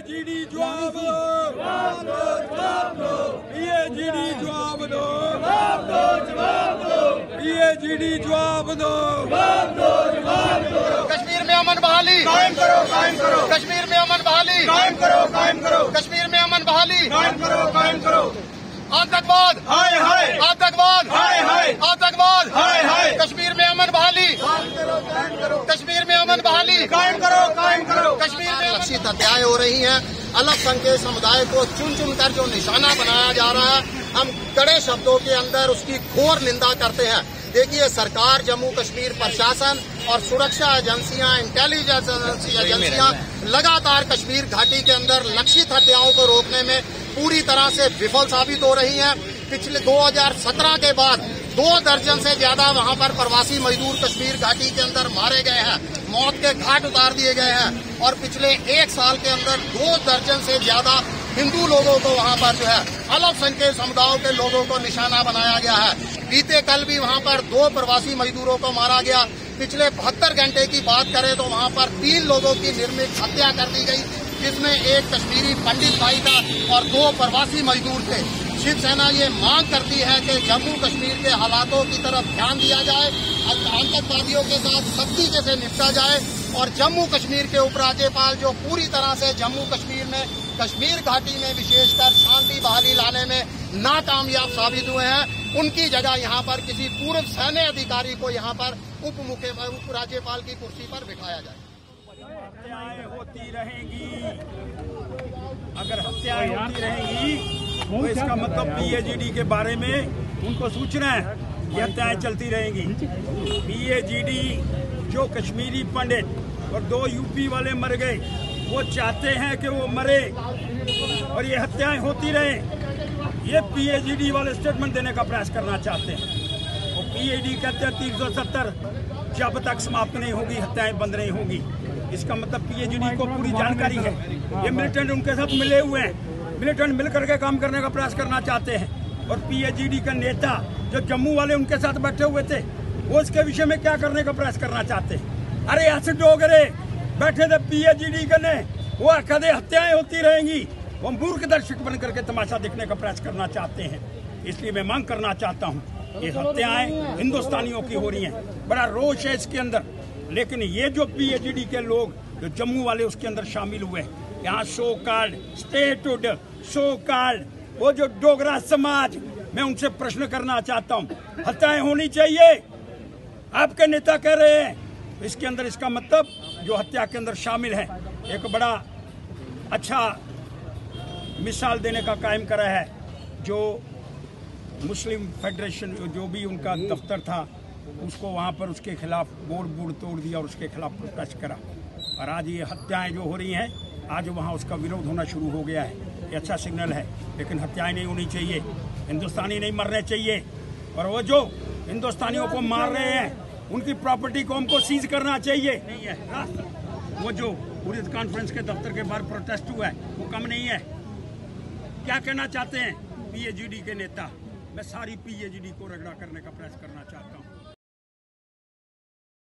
PhD जवाब दो, PhD जवाब दो, पीएचडी जवाब दो। कश्मीर में अमन बहाली कायम करो, कायम करो। कश्मीर में अमन बहाली कायम करो, कायम करो। कश्मीर में अमन बहाली कायम करो, कायम करो। आतंकवाद हाय हाय, आतंकवाद हाय हाय, आतंकवाद हाय हाय। कश्मीर में अमन बहाली कश्मीर में अमन बहाली कायम करो, कायम करो। कश्मीर में लक्षित हत्याएं हो रही हैं। अल्पसंख्यक समुदाय को चुन चुन कर जो निशाना बनाया जा रहा है, हम कड़े शब्दों के अंदर उसकी घोर निंदा करते हैं। देखिए, सरकार, जम्मू कश्मीर प्रशासन और सुरक्षा एजेंसियां, इंटेलिजेंस एजेंसियां लगातार कश्मीर घाटी के अंदर लक्षित हत्याओं को रोकने में पूरी तरह से विफल साबित हो रही हैं। पिछले 2017 के बाद 2 दर्जन से ज्यादा वहां पर प्रवासी मजदूर कश्मीर घाटी के अंदर मारे गए हैं, मौत के घाट उतार दिए गए हैं। और पिछले 1 साल के अंदर 2 दर्जन से ज्यादा हिंदू लोगों को वहां पर जो है अल्पसंख्यक समुदायों के लोगों को निशाना बनाया गया है। बीते कल भी वहां पर 2 प्रवासी मजदूरों को मारा गया। पिछले 72 घंटे की बात करें तो वहां पर 3 लोगों की निर्मित हत्या कर दी गई, जिसमें एक कश्मीरी पंडित भाई था और 2 प्रवासी मजदूर थे। शिवसेना ये मांग करती है कि जम्मू कश्मीर के हालातों की तरफ ध्यान दिया जाए, आतंकवादियों के साथ सख्ती से निपटा जाए और जम्मू कश्मीर के उपराज्यपाल जो पूरी तरह से जम्मू कश्मीर में, कश्मीर घाटी में विशेषकर शांति बहाली लाने में नाकामयाब साबित हुए हैं, उनकी जगह यहाँ पर किसी पूर्व सैन्य अधिकारी को यहाँ पर उपराज्यपाल की कुर्सी पर बिठाया जाए। हत्याएं होती रहेंगी, अगर हत्याएं होती रहेंगी तो इसका मतलब पीएचडी के बारे में उनको सूचना है कि हत्याएं चलती रहेंगी। पीएचडी जो कश्मीरी पंडित और 2 यूपी वाले मर गए, वो चाहते हैं कि वो मरे और ये हत्याएं होती रहे। ये पीएचडी वाले स्टेटमेंट देने का प्रयास करना चाहते हैं। और पीएचडी कहते हैं 370 जब तक समाप्त नहीं होगी हत्याएं बंद नहीं होगी। इसका मतलब पीएचडी को पूरी जानकारी है। ये मिलिटेंट उनके साथ मिले हुए हैं, मिलिटेंट मिलकर के काम करने का प्रयास करना चाहते हैं। और पीएचडी का नेता जो जम्मू वाले उनके साथ बैठे हुए थे, वो इसके विषय में क्या करने का प्रयास करना चाहते हैं। अरे ऐसे डोगरे बैठे थे पीएचडी करने, वो कहते हत्याएं होती रहेंगी, वो मूर्ख दर्शक बन करके तमाशा देखने का प्रयास करना चाहते हैं। इसलिए मैं मांग करना चाहता हूँ, ये हत्याएं हिंदुस्तानियों की हो रही हैं, बड़ा रोष है इसके अंदर। लेकिन ये जो पीएचडी के लोग जो जम्मू वाले उसके अंदर शामिल हुए हैं, यहाँ सो कार्ड स्टेटहुड, सो कार्ड वो जो डोगरा समाज, मैं उनसे प्रश्न करना चाहता हूँ, हत्याएं होनी चाहिए आपके नेता कह रहे हैं, इसके अंदर इसका मतलब जो हत्या के अंदर शामिल है, एक बड़ा अच्छा मिसाल देने का कायम करा है। जो मुस्लिम फेडरेशन जो भी उनका दफ्तर था, उसको वहाँ पर उसके खिलाफ बोर्ड तोड़ दिया और उसके खिलाफ प्रोटेस्ट करा। और आज ये हत्याएं जो हो रही हैं, आज वहाँ उसका विरोध होना शुरू हो गया है। ये अच्छा सिग्नल है, लेकिन हत्याएं नहीं होनी चाहिए, हिंदुस्तानी नहीं मरने चाहिए। और वो जो हिंदुस्तानियों को मार रहे हैं, उनकी प्रॉपर्टी को हमको सीज करना चाहिए। नहीं है वो जो पूरी कॉन्फ्रेंस के दफ्तर के बाहर प्रोटेस्ट हुआ है, वो कम नहीं है। क्या कहना चाहते हैं पीएचडी के नेता? मैं सारी पीएचडी को रगड़ा करने का प्रयास करना चाहता हूँ।